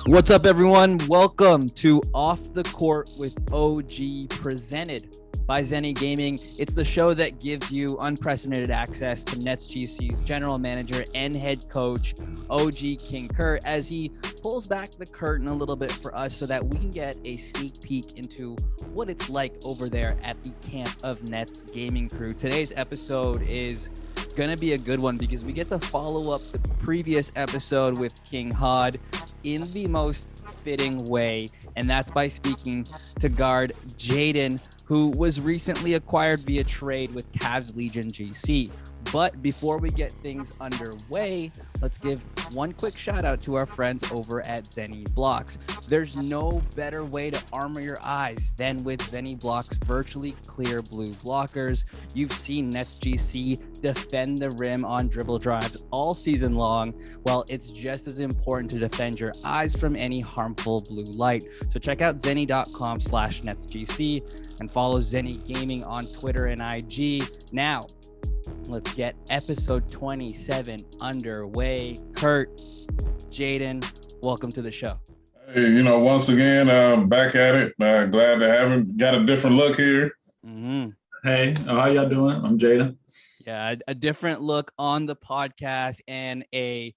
What's up, everyone? Welcome to Off the Court with OG, presented by Zenni Gaming. It's the show that gives you unprecedented access to NetsGC's general manager and head coach, OG King Curt, as he pulls back the curtain a little bit for us so that we can get a sneak peek into what it's like over there at the camp of Nets Gaming crew. Today's episode is going to be a good one because we get to follow up the previous episode with King Haad in the most fitting way, and that's by speaking to guard Jyden, who was recently acquired via trade with Cavs Legion GC. But before we get things underway, let's give one quick shout out to our friends over at Zenni Blocks. There's no better way to armor your eyes than with Zenni Blocks virtually clear blue blockers. You've seen NetsGC defend the rim on dribble drives all season long. Well, it's just as important to defend your eyes from any harmful blue light. So check out zenni.com/NetsGC and follow Zenni Gaming on Twitter and IG. Now, let's get episode 27 underway. Curt, Jyden, welcome to the show. Hey, once again, back at it. Glad to have him. Got a different look here. Mm-hmm. Hey, how y'all doing? I'm Jyden. Yeah, a different look on the podcast and a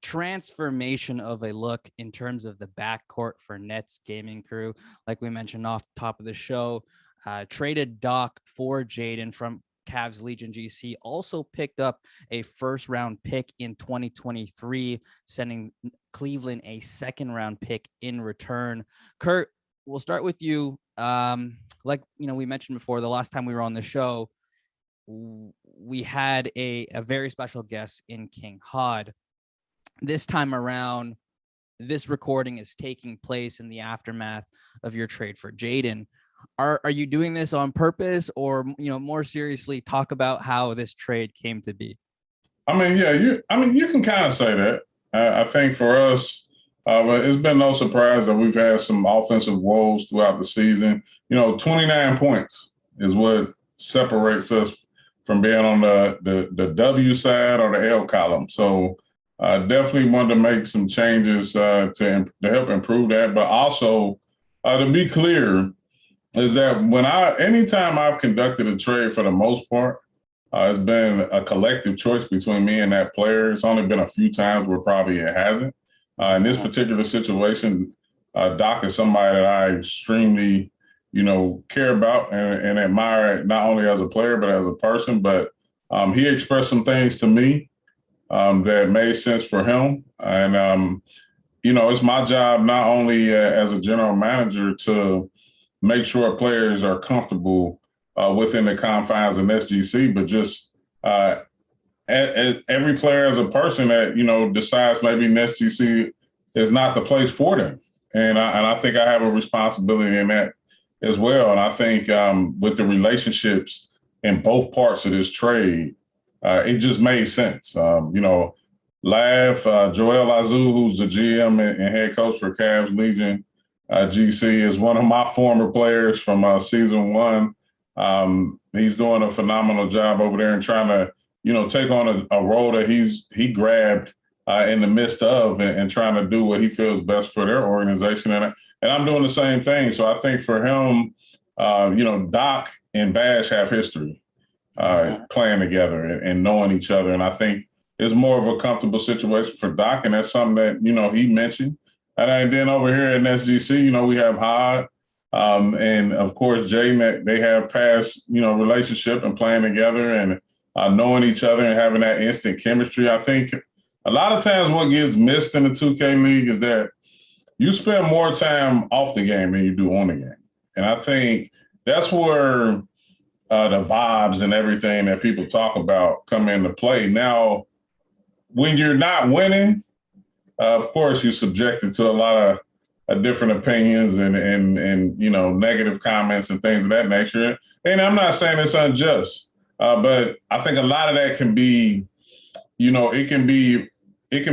transformation of a look in terms of the backcourt for Nets Gaming crew. Like we mentioned off the top of the show, traded Doc for Jyden from Cavs Legion GC, also picked up a first round pick in 2023, sending Cleveland a second round pick in return. Curt, we'll start with you. We mentioned before, the last time we were on the show, we had a very special guest in King Haad. This time around, this recording is taking place in the aftermath of your trade for Jyden. Are you doing this on purpose, or more seriously, talk about how this trade came to be? You can kind of say that. I think for us, it's been no surprise that we've had some offensive woes throughout the season. 29 points is what separates us from being on the W side or the L column. So definitely wanted to make some changes to help improve that, but also to be clear, is that anytime I've conducted a trade, for the most part, it's been a collective choice between me and that player. It's only been a few times where probably it hasn't. In this particular situation, Doc is somebody that I extremely, care about and admire, not only as a player, but as a person. But he expressed some things to me that made sense for him. And, it's my job not only as a general manager to make sure players are comfortable within the confines of NetsGC, but just every player as a person that, decides maybe NetsGC is not the place for them. And I think I have a responsibility in that as well. And I think with the relationships in both parts of this trade, it just made sense. Joel Azul, who's the GM and head coach for Cavs Legion GC, is one of my former players from season one. He's doing a phenomenal job over there and trying to, take on a role that he grabbed in the midst of and trying to do what he feels best for their organization. And I'm doing the same thing. So I think for him, Doc and Bash have history playing together and knowing each other. And I think it's more of a comfortable situation for Doc. And that's something that, he mentioned. And then over here at NetsGC, we have Haad and, of course, Jyden. They have past, relationship and playing together and knowing each other and having that instant chemistry. I think a lot of times what gets missed in the 2K League is that you spend more time off the game than you do on the game. And I think that's where the vibes and everything that people talk about come into play. Now, when you're not winning, of course, you're subjected to a lot of different opinions and negative comments and things of that nature. And I'm not saying it's unjust, but I think a lot of that can be, it can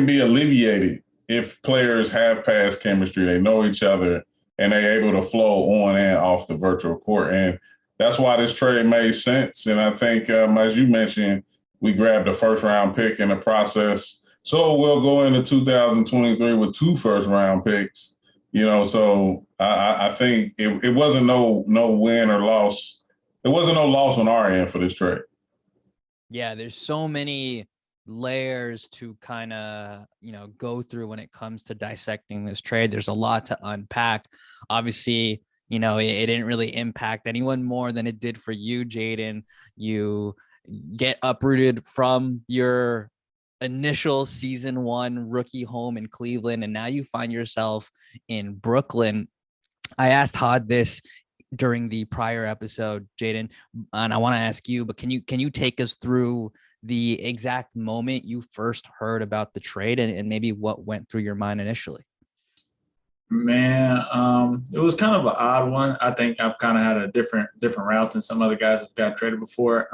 be alleviated if players have past chemistry, they know each other, and they're able to flow on and off the virtual court. And that's why this trade made sense. And I think, as you mentioned, we grabbed a first-round pick in the process. So we'll go into 2023 with 2 first-round picks. So I think it wasn't no win or loss. There wasn't no loss on our end for this trade. Yeah, there's so many layers to kind of, go through when it comes to dissecting this trade. There's a lot to unpack. Obviously, it didn't really impact anyone more than it did for you, Jyden. You get uprooted from your initial season 1 rookie home in Cleveland, and now you find yourself in Brooklyn. I asked Haad this during the prior episode, Jyden, and I want to ask you, but can you take us through the exact moment you first heard about the trade and maybe what went through your mind initially? Man, it was kind of an odd one. I think I've kind of had a different route than some other guys that got traded before.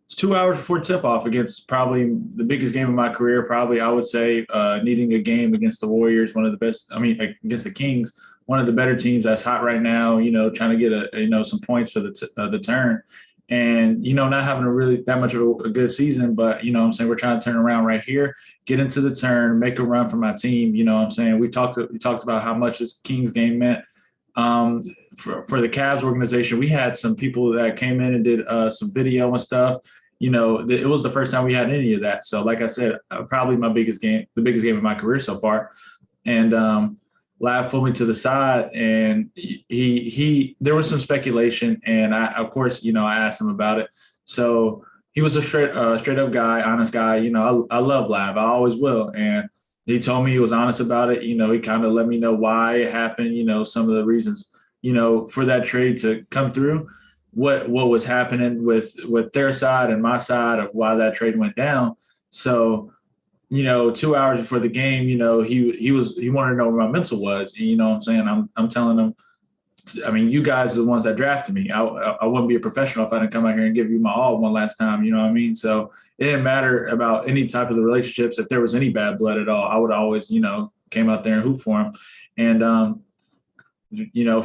It's 2 hours before tip-off against probably the biggest game of my career. Probably, I would say, needing a game against the Warriors, one of the best. Against the Kings, one of the better teams that's hot right now. Trying to get some points for the turn, and not having a really that much of a good season. But I'm saying we're trying to turn around right here, get into the turn, make a run for my team. I'm saying we talked about how much this Kings game meant. For the Cavs organization, we had some people that came in and did some video and stuff. It was the first time we had any of that. So, like I said, probably the biggest game of my career so far. And Lav pulled me to the side, and he there was some speculation, and I asked him about it. So he was a straight up guy, honest guy. I love Lav, I always will, and he told me he was honest about it. He kind of let me know why it happened. Some of the reasons for that trade to come through, what was happening with their side and my side of why that trade went down. So 2 hours before the game, he wanted to know where my mental was. And what I'm saying? I'm telling him, you guys are the ones that drafted me. I wouldn't be a professional if I didn't come out here and give you my all one last time. So it didn't matter about any type of the relationships. If there was any bad blood at all, I would always, came out there and hoop for him. And,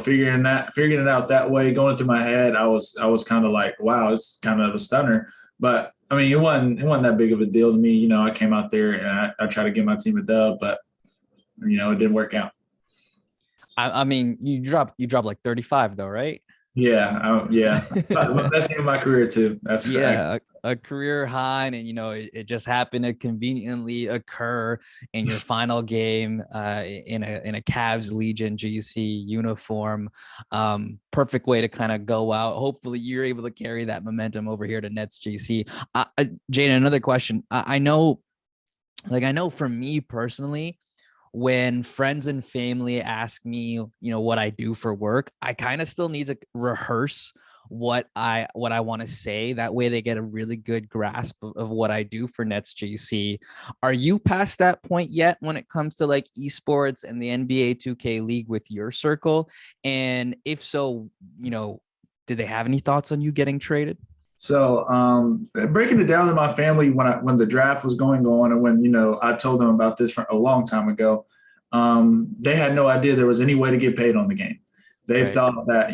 figuring it out that way, going through my head, I was kind of like, wow, it's kind of a stunner. But it wasn't that big of a deal to me. I came out there and I tried to give my team a dub, but it didn't work out. You dropped like 35 though, right? Yeah. Best game of my career too. That's a career high, and it just happened to conveniently occur in your final game in a Cavs Legion GC uniform. Perfect way to kind of go out. Hopefully you're able to carry that momentum over here to NetsGC. Jyden, another question. I know for me personally, when friends and family ask me, what I do for work, I kind of still need to rehearse what I want to say. That way they get a really good grasp of what I do for NetsGC. Are you past that point yet when it comes to like esports and the NBA 2K League with your circle? And if so, did they have any thoughts on you getting traded? So breaking it down to my family when the draft was going on, and when I told them about this a long time ago, they had no idea there was any way to get paid on the game. They've thought that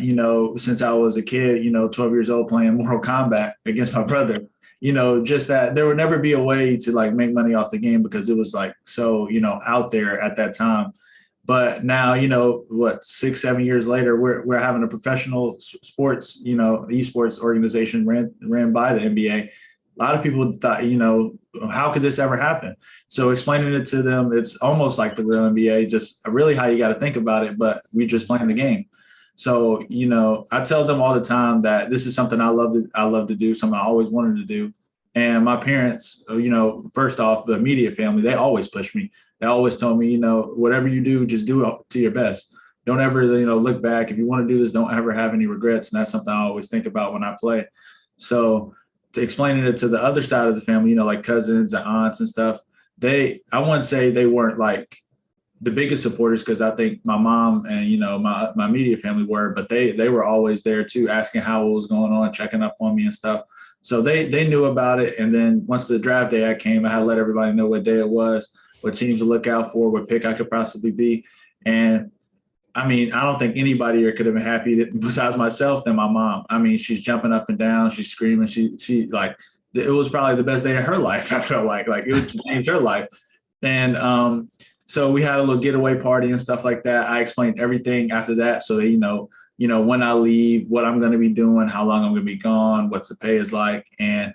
since I was a kid, 12 years old playing Mortal Kombat against my brother, just that there would never be a way to like make money off the game because it was like so out there at that time. But now, 6-7 years later, we're having a professional sports, esports organization ran by the NBA. A lot of people thought, how could this ever happen? So explaining it to them, it's almost like the real NBA, just really how you got to think about it. But we just playing the game. So, I tell them all the time that this is something I love to do, something I always wanted to do. And my parents, first off, the immediate family, they always push me. They always told me, whatever you do, just do it to your best. Don't ever, look back. If you want to do this, don't ever have any regrets. And that's something I always think about when I play. So to explaining it to the other side of the family, like cousins and aunts and stuff, I wouldn't say they weren't like the biggest supporters, because I think my mom and, my immediate family were, but they were always there too, asking how it was going on, checking up on me and stuff. So they knew about it. And then once the draft day came, I had to let everybody know what day it was, what teams to look out for, what pick I could possibly be. And I don't think anybody could have been happy besides myself than my mom. She's jumping up and down. She's screaming. She like, it was probably the best day of her life. I felt like it would change her life. And so we had a little getaway party and stuff like that. I explained everything after that, so that, when I leave, what I'm going to be doing, how long I'm going to be gone, what the pay is like, and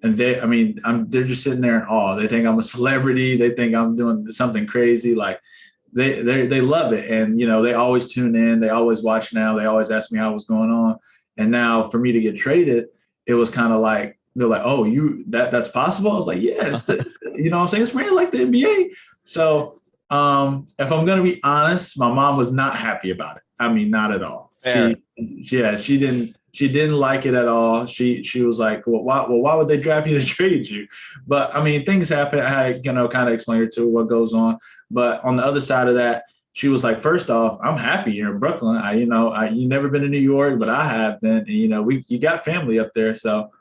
they, they're just sitting there in awe. They think I'm a celebrity. They think I'm doing something crazy. Like they love it, and they always tune in. They always watch now. They always ask me how was going on. And now for me to get traded, it was kind of like, they're like, oh, that's possible. I was like, yeah, what I'm saying? It's really like the NBA. So if I'm going to be honest, my mom was not happy about it. Not at all. Fair. She didn't like it at all. She was like, well, why would they draft you to trade you? But things happen. I kind of explained her to her what goes on. But on the other side of that, she was like, first off, I'm happy you're in Brooklyn. You never been to New York, but I have been. And, you got family up there, so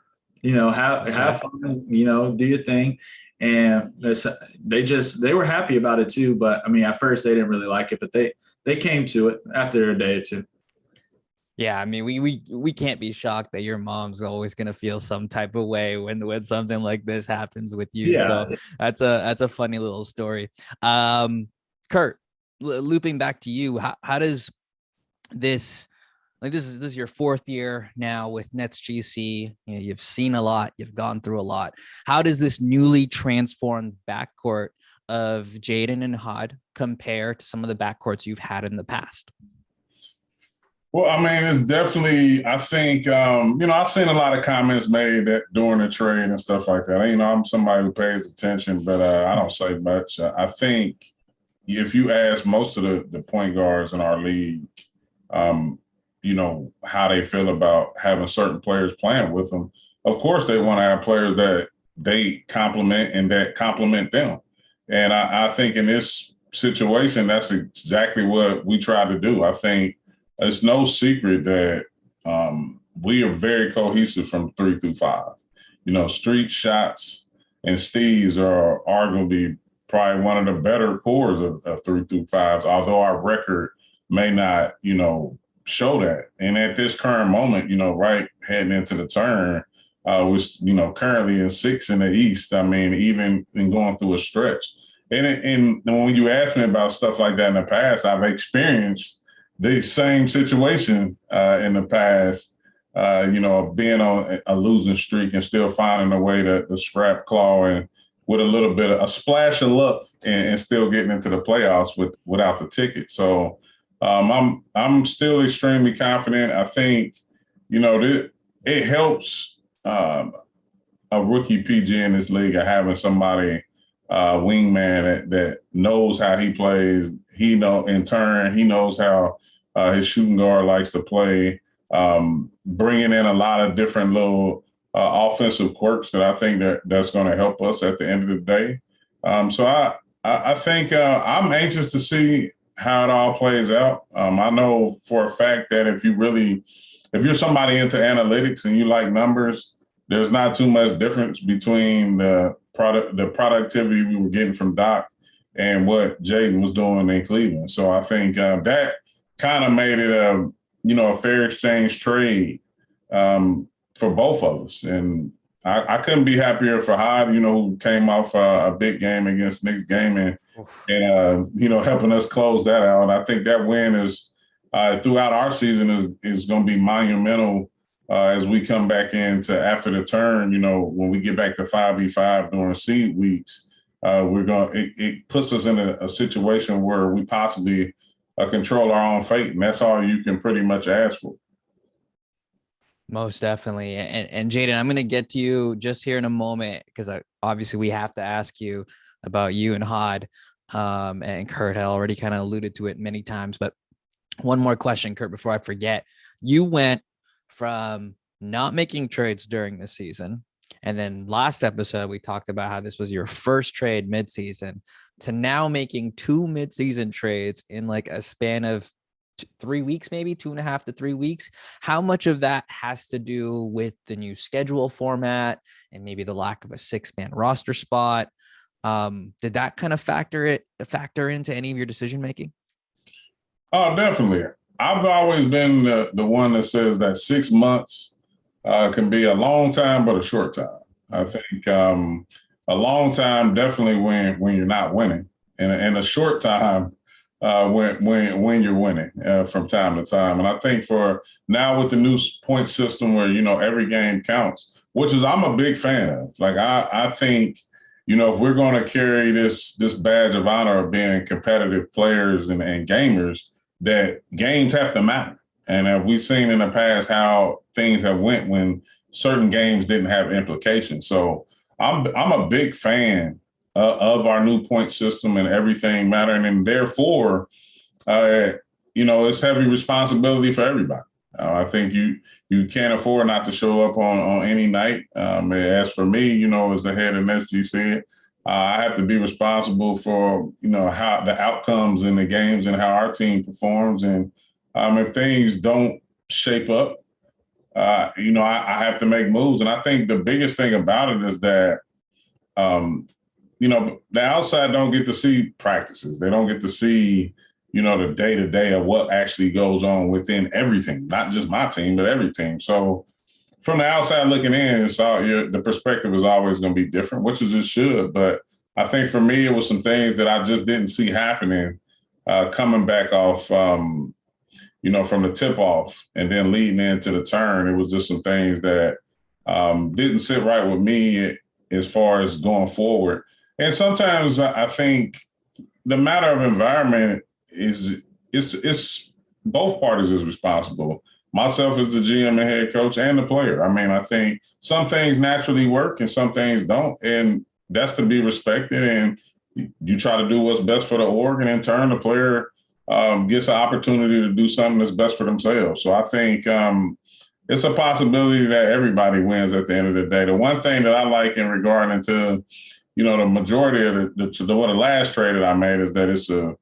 have fun. Do your thing. And they were happy about it too. But at first they didn't really like it, but they came to it after a day or two. Yeah, we can't be shocked that your mom's always gonna feel some type of way when something like this happens with you. Yeah. So that's a funny little story. Curt, looping back to you, how does this, like, this is your fourth year now with NetsGC. You've seen a lot, you've gone through a lot. How does this newly transformed backcourt of Jyden and Haad compare to some of the backcourts you've had in the past? Well, it's definitely, I think, I've seen a lot of comments made that during the trade and stuff like that. I'm somebody who pays attention, but I don't say much. I think if you ask most of the point guards in our league, how they feel about having certain players playing with them, of course they want to have players that they complement and that complement them. And I think in this situation, that's exactly what we try to do. I think it's no secret that we are very cohesive from 3 through 5. Streetz, Shotz, and Steez are arguably probably one of the better cores of 3 through 5s, although our record may not, show that. And at this current moment, right heading into the turn, we're, currently in 6 in the East. Even in going through a stretch. And when you ask me about stuff like that in the past, I've experienced the same situation in the past, being on a losing streak and still finding a way to scrap claw and with a little bit of a splash of luck and still getting into the playoffs without the ticket. So I'm still extremely confident. I think, it helps a rookie PG in this league of having somebody wingman that knows how he plays. He knows how his shooting guard likes to play, bringing in a lot of different little offensive quirks that I think that's going to help us at the end of the day. So I think I'm anxious to see how it all plays out. I know for a fact that if you're somebody into analytics and you like numbers, there's not too much difference between the productivity we were getting from Doc and what Jyden was doing in Cleveland. So I think that kind of made it a fair exchange trade for both of us. And I couldn't be happier for Haad, who came off a big game against NetsGC Gaming and helping us close that out. And I think that win is throughout our season is going to be monumental as we come back into after the turn. When we get back to 5v5 during seed weeks, it puts us in a situation where we possibly control our own fate, and that's all you can pretty much ask for. Most definitely. And Jyden, I'm going to get to you just here in a moment, because obviously we have to ask you about you and Haad. And Curt had already kind of alluded to it many times, but one more question, Curt, before I forget. You went from not making trades during the season, and then last episode we talked about how this was your first trade midseason, to now making 2 midseason trades in like a span of 3 weeks, maybe 2.5 to 3 weeks. How much of that has to do with the new schedule format and maybe the lack of a 6-man roster spot? Did that kind of factor into any of your decision making? Oh, definitely. I've always been the one that says that 6 months can be a long time, but a short time. I think a long time definitely when you're not winning, and a short time when you're winning from time to time. And I think for now with the new point system where every game counts, which is I'm a big fan of. Like I think if we're going to carry this badge of honor of being competitive players and gamers, that games have to matter. And we've seen in the past how things have went when certain games didn't have implications. So I'm a big fan of our new point system and everything mattering, and therefore, it's heavy responsibility for everybody. I think you can't afford not to show up on any night. As for me, as the head of NetsGC, I have to be responsible for how the outcomes in the games and how our team performs, and if things don't shape up, I have to make moves. And I think the biggest thing about it is that, the outside don't get to see practices. They don't get to see, the day-to-day of what actually goes on within every team, not just my team, but every team. So from the outside looking in, the perspective is always going to be different, which is it should. But I think for me, it was some things that I just didn't see happening coming back off, from the tip-off and then leading into the turn. It was just some things that didn't sit right with me as far as going forward. And sometimes I think the matter of environment is both parties is responsible. Myself as the GM and head coach and the player. I mean, I think some things naturally work and some things don't. And that's to be respected. And you try to do what's best for the org, and in turn, the player gets an opportunity to do something that's best for themselves. So I think it's a possibility that everybody wins at the end of the day. The one thing that I like in regarding to, the majority of the last trade that I made is that it's a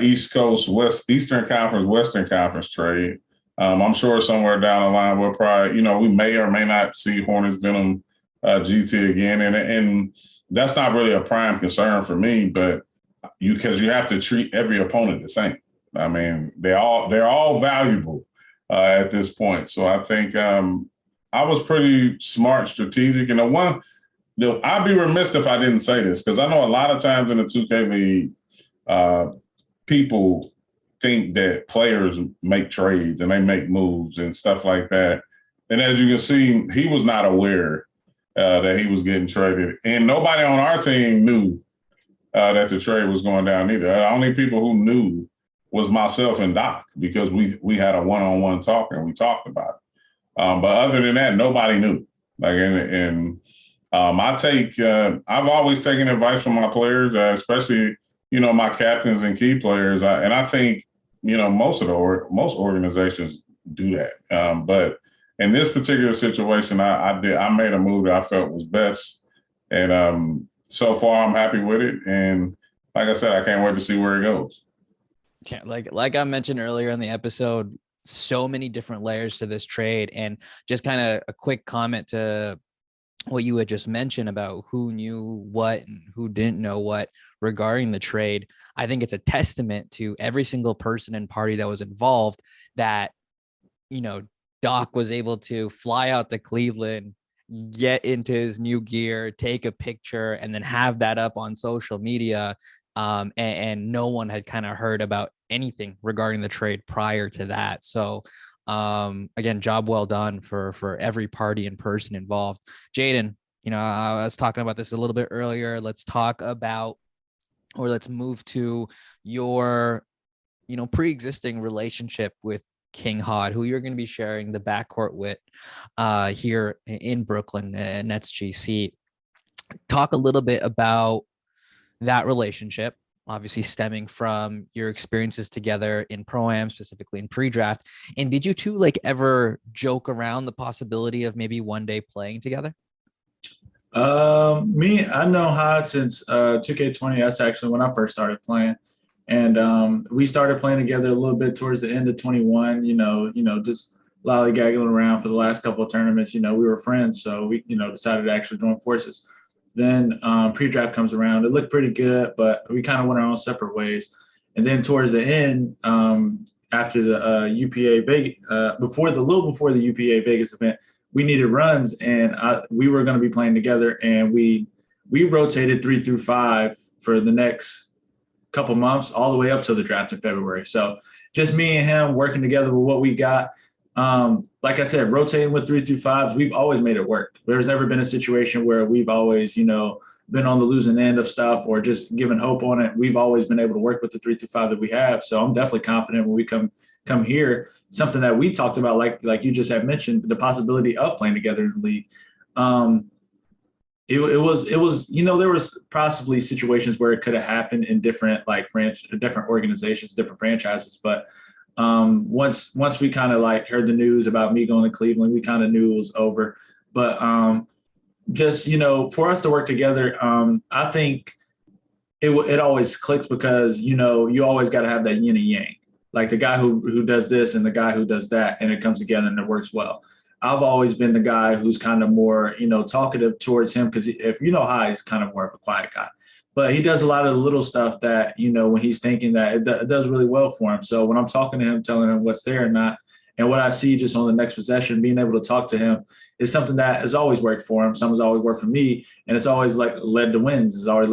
East Coast, Eastern Conference, Western Conference trade. I'm sure somewhere down the line we'll probably, we may or may not see Hornets Venom GT again. And that's not really a prime concern for me, but because you have to treat every opponent the same. I mean, they're all valuable at this point. So I think I was pretty smart, strategic. And I'd be remiss if I didn't say this, because I know a lot of times in the 2K League, people think that players make trades and they make moves and stuff like that. And as you can see, he was not aware that he was getting traded. And nobody on our team knew that the trade was going down either. The only people who knew was myself and Doc, because we had a one-on-one talk and we talked about it. But other than that, nobody knew. I've always taken advice from my players, especially, my captains and key players. And I think, most organizations do that. But in this particular situation, I made a move that I felt was best. And so far I'm happy with it. And like I said, I can't wait to see where it goes. Yeah, like I mentioned earlier in the episode, so many different layers to this trade. And just kind of a quick comment to what you had just mentioned about who knew what and who didn't know what regarding the trade. I think it's a testament to every single person and party that was involved that, Doc was able to fly out to Cleveland, get into his new gear, take a picture, and then have that up on social media. And no one had kind of heard about anything regarding the trade prior to that. So again, job well done for every party and person involved. Jyden, I was talking about this a little bit earlier. Let's talk about, or let's move to your, pre-existing relationship with King Haad, who you're going to be sharing the backcourt with here in Brooklyn at NetsGC. Talk a little bit about that relationship, obviously stemming from your experiences together in Pro-Am, specifically in pre-draft. And did you two ever joke around the possibility of maybe one day playing together? I know Haad since 2K20. That's actually when I first started playing. And we started playing together a little bit towards the end of 21, just lollygagging around for the last couple of tournaments. We were friends, so we, decided to actually join forces. Then pre-draft comes around. It looked pretty good, but we kind of went our own separate ways. And then towards the end, after the UPA Vegas, before the UPA Vegas event, we needed runs, and we were going to be playing together, and we rotated 3 through 5 for the next couple months, all the way up to the draft in February. So just me and him working together with what we got. Like I said, rotating with 3 through 5s, we've always made it work. There's never been a situation where we've always, been on the losing end of stuff or just given hope on it. We've always been able to work with the 3 through 5 that we have. So I'm definitely confident when we come here. Something that we talked about, like you just had mentioned, the possibility of playing together in the league. It was there was possibly situations where it could have happened in different different organizations, different franchises, but once we kind of heard the news about me going to Cleveland, we kind of knew it was over. But just for us to work together, I think it always clicks because you always got to have that yin and yang, like the guy who does this and the guy who does that, and it comes together and it works well. I've always been the guy who's kind of more talkative towards him, because if Haad is kind of more of a quiet guy, but he does a lot of the little stuff that when he's thinking that it does really well for him. So when I'm talking to him, telling him what's there and not, and what I see just on the next possession, being able to talk to him is something that has always worked for him. Something's always worked for me, and it's always led to wins. It's always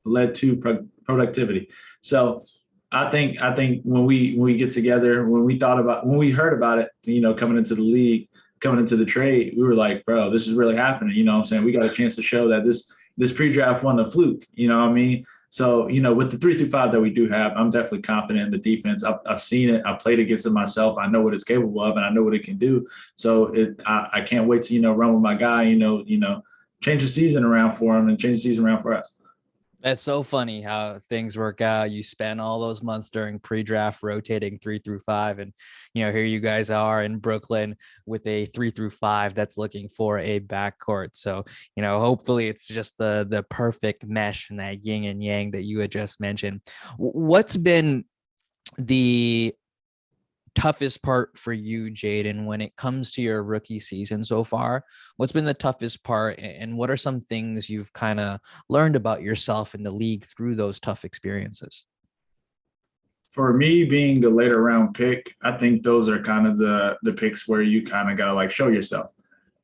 led to productivity. So I think when we get together, when we heard about it, coming into the league, coming into the trade, we were like, bro, this is really happening. You know what I'm saying? We got a chance to show that this pre-draft wasn't a fluke. You know what I mean? So, with the 3 through 5 that we do have, I'm definitely confident in the defense. I've seen it. I played against it myself. I know what it's capable of, and I know what it can do. So I can't wait to, run with my guy, change the season around for him and change the season around for us. That's so funny how things work out. You spend all those months during pre-draft rotating 3 through 5. And, here you guys are in Brooklyn with a 3 through 5 that's looking for a backcourt. So, hopefully it's just the perfect mesh and that yin and yang that you had just mentioned. What's been the toughest part for you, Jyden, when it comes to your rookie season so far? What's been the toughest part, and what are some things you've kind of learned about yourself in the league through those tough experiences? For me, being a later round pick, I think those are kind of the picks where you kind of got to show yourself.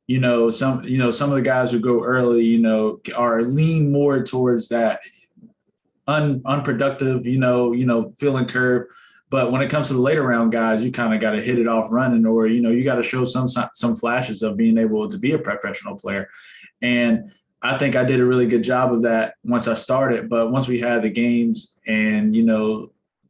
Some of the guys who go early, are lean more towards that unproductive, feeling curve. But when it comes to the later round guys, you kind of got to hit it off running, or, you got to show some flashes of being able to be a professional player. And I think I did a really good job of that once I started. But once we had the games and,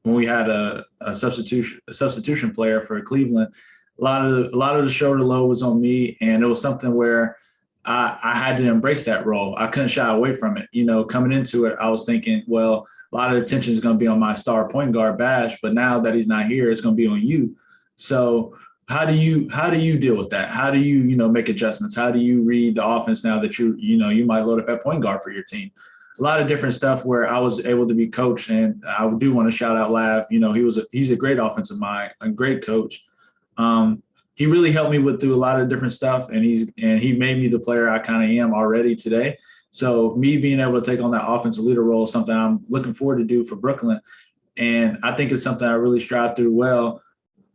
when we had a substitution player for Cleveland, a lot of the shoulder load was on me. And it was something where I had to embrace that role. I couldn't shy away from it. Coming into it, I was thinking, well, a lot of the attention is going to be on my star point guard, Bash, but now that he's not here, it's going to be on you. So how do you deal with that? How do you, make adjustments? How do you read the offense now that you might load up at point guard for your team? A lot of different stuff where I was able to be coached, and I do want to shout out Lav. He's a great offensive mind, a great coach. He really helped me through a lot of different stuff, and he made me the player I kind of am already today. So me being able to take on that offensive leader role is something I'm looking forward to do for Brooklyn. And I think it's something I really strive through well.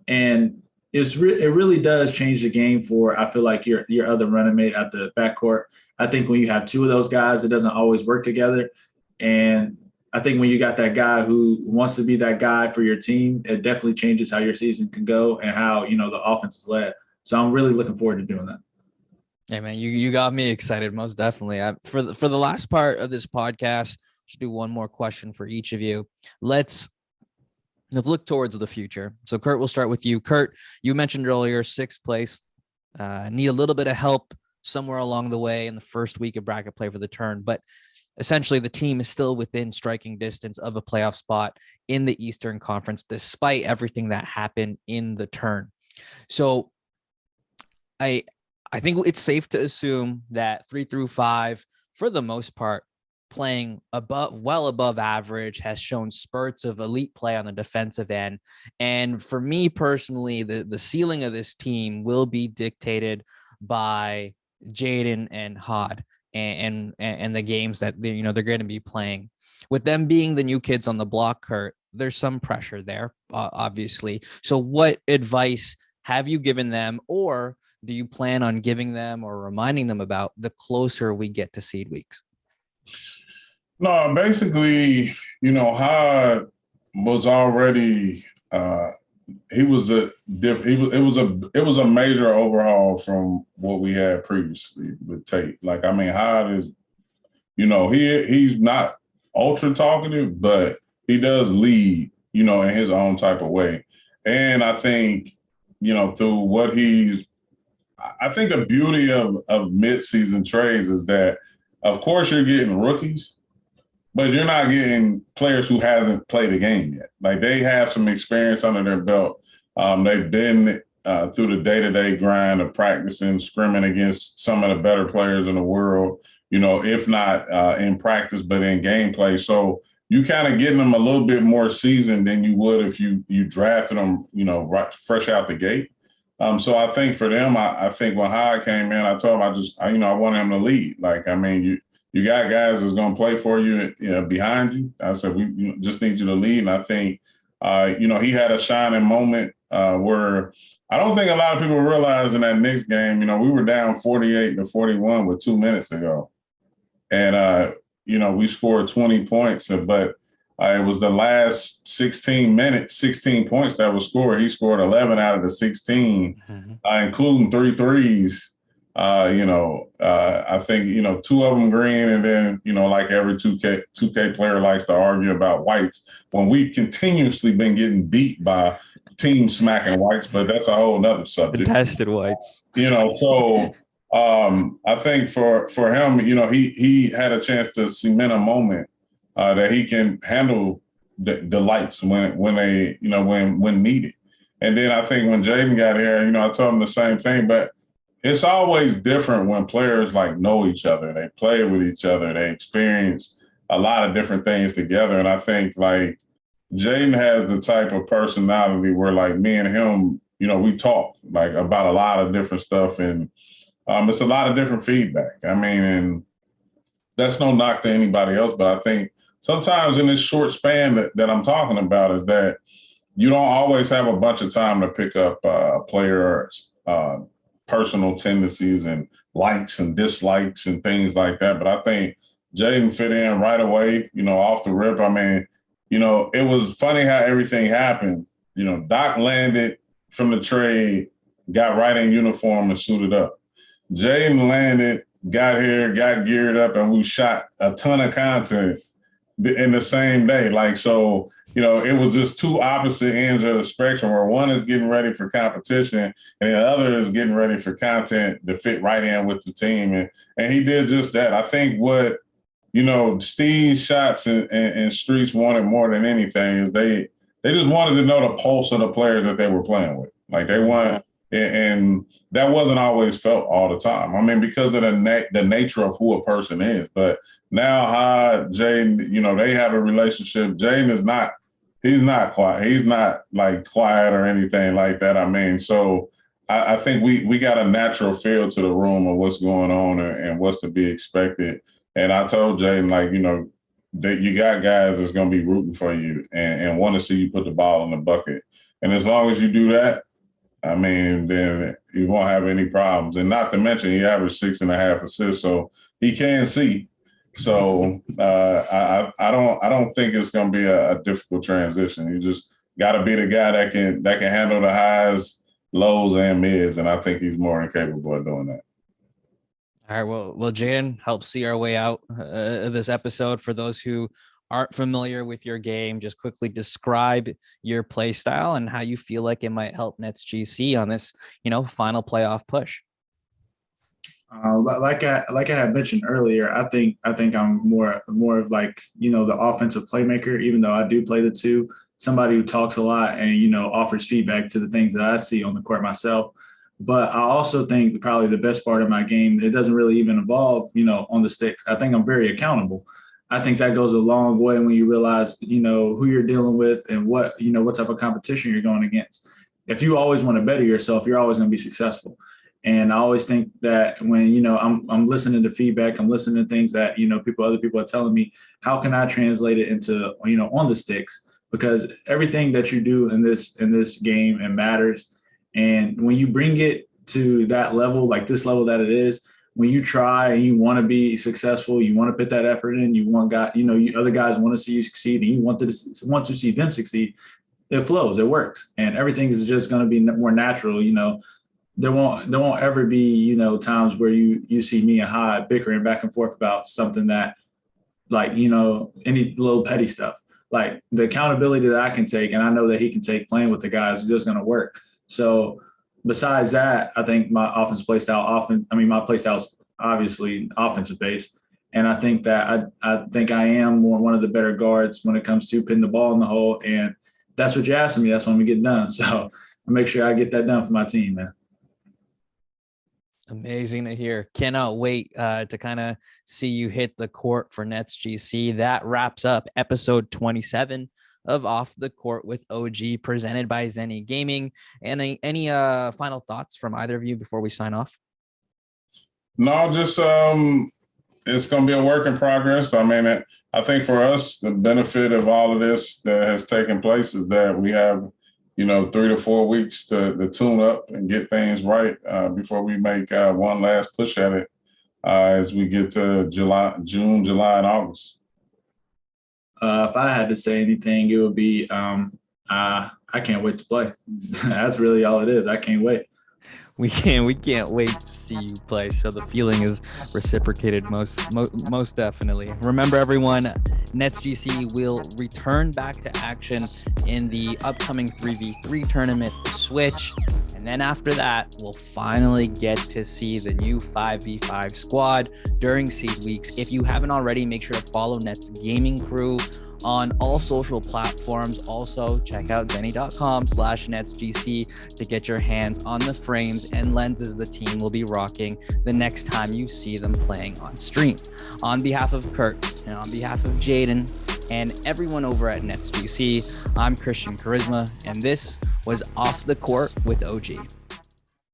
And it really does change the game for, I feel like, your other running mate at the backcourt. I think when you have two of those guys, it doesn't always work together. And I think when you got that guy who wants to be that guy for your team, it definitely changes how your season can go and how, the offense is led. So I'm really looking forward to doing that. Hey man, you got me excited, most definitely. For the last part of this podcast, just do one more question for each of you. Let's look towards the future. So Curt, we'll start with you. Curt, you mentioned earlier 6th place. Need a little bit of help somewhere along the way in the first week of bracket play for the turn, but essentially the team is still within striking distance of a playoff spot in the Eastern Conference, despite everything that happened in the turn. So I think it's safe to assume that 3 through 5, for the most part, playing well above average, has shown spurts of elite play on the defensive end. And for me personally, the ceiling of this team will be dictated by Jyden and Haad and the games that they're going to be playing. With them being the new kids on the block, Curt, there's some pressure there, obviously. So what advice have you given them, or do you plan on giving them or reminding them about the closer we get to seed weeks? No, basically, Haad was already it was a major overhaul from what we had previously with Tate. Like, I mean, Haad is, he's not ultra talkative, but he does lead, in his own type of way. And I think, through what I think the beauty of mid-season trades is that, of course, you're getting rookies, but you're not getting players who hasn't played a game yet. Like, they have some experience under their belt. They've been through the day-to-day grind of practicing, scrimming against some of the better players in the world, if not in practice, but in gameplay. So you kind of getting them a little bit more seasoned than you would if you drafted them, right, fresh out the gate. So I think for them, I think when Haad came in, I told him I wanted him to lead. Like, I mean, you got guys that's going to play for you, behind you. I said, we just need you to lead. And I think, he had a shining moment where I don't think a lot of people realize in that Knicks game, we were down 48-41 with 2 minutes to go. And, we scored 20 points, but it was the last 16 minutes, 16 points that was scored. He scored 11 out of the 16, including 3 threes. I think, 2 of them green, and then, like every 2K player likes to argue about whites when we've continuously been getting beat by teams smacking whites, but that's a whole nother subject. Contested whites. So I think for him, he had a chance to cement a moment that he can handle the lights when they, when needed. And then I think when Jyden got here, I told him the same thing, but it's always different when players like know each other. They play with each other. They experience a lot of different things together. And I think like Jyden has the type of personality where like me and him, we talk like about a lot of different stuff, and it's a lot of different feedback. I mean, and that's no knock to anybody else, but I think sometimes in this short span that I'm talking about is that you don't always have a bunch of time to pick up a player's personal tendencies and likes and dislikes and things like that. But I think Jyden fit in right away, off the rip. I mean, it was funny how everything happened. Doc landed from the trade, got right in uniform and suited up. Jyden landed, got here, got geared up, and we shot a ton of content in the same day. Like, so, it was just two opposite ends of the spectrum where one is getting ready for competition and the other is getting ready for content to fit right in with the team. And he did just that. I think what, Steez, Shotz, and Streetz wanted more than anything is they just wanted to know the pulse of the players that they were playing with. Like, they wanted, and that wasn't always felt all the time. I mean, because of the nature of who a person is. But now Haad, Jyden, they have a relationship. Jyden is not, he's not quiet. He's not like quiet or anything like that. I mean, so I think we got a natural feel to the room of what's going on and what's to be expected. And I told Jyden, like, that you got guys that's going to be rooting for you and want to see you put the ball in the bucket. And as long as you do that, I mean, then you won't have any problems. And not to mention, he averaged 6.5 assists, so he can see. So I don't think it's going to be a difficult transition. You just got to be the guy that can handle the highs, lows, and mids, and I think he's more than capable of doing that. All right. Well, Jyden, help see our way out of this episode. For those who aren't familiar with your game, just quickly describe your play style and how you feel like it might help NetsGC on this, final playoff push. Like I had mentioned earlier, I think I'm more of like, the offensive playmaker, even though I do play the two, somebody who talks a lot and, offers feedback to the things that I see on the court myself. But I also think probably the best part of my game, it doesn't really even involve, on the sticks. I think I'm very accountable. I think that goes a long way when you realize, who you're dealing with and what type of competition you're going against. If you always want to better yourself, you're always going to be successful. And I always think that when, I'm listening to feedback, I'm listening to things that, other people are telling me, how can I translate it into, on the sticks? Because everything that you do in this game, it matters. And when you bring it to that level, like this level that it is, when you try and you want to be successful, you want to put that effort in, you want other guys want to see you succeed, and you want to see them succeed. It flows, it works, and everything is just going to be more natural. There won't ever be times where you see me and Haad bickering back and forth about something that, like, any little petty stuff. Like, the accountability that I can take, and I know that he can take playing with the guys, is just going to work. So besides that, I think my offensive play style, my play style is obviously offensive based. And I think that I am one of the better guards when it comes to putting the ball in the hole. And that's what you're asking me. That's when we get done. So I make sure I get that done for my team, man. Amazing to hear. Cannot wait to kind of see you hit the court for NetsGC. That wraps up episode 27 of Off the Court with OG, presented by Zenni Gaming. And any final thoughts from either of you before we sign off? No, just it's going to be a work in progress. I mean, I think for us, the benefit of all of this that has taken place is that we have 3 to 4 weeks to tune up and get things right before we make one last push at it as we get to June, July, and August. If I had to say anything, it would be I can't wait to play. That's really all it is. I can't wait. We can't wait to see you play. So the feeling is reciprocated most definitely. Remember, everyone, NetsGC will return back to action in the upcoming 3v3 tournament Switch. And then after that, we'll finally get to see the new 5v5 squad during seed weeks. If you haven't already, make sure to follow Nets Gaming Crew on all social platforms. Also, check out zenni.com/netsgc to get your hands on the frames and lenses the team will be rocking the next time you see them playing on stream. On behalf of Curt and on behalf of Jyden and everyone over at NetsGC, I'm Kristian Cuaresma, and this was Off the Court with OG.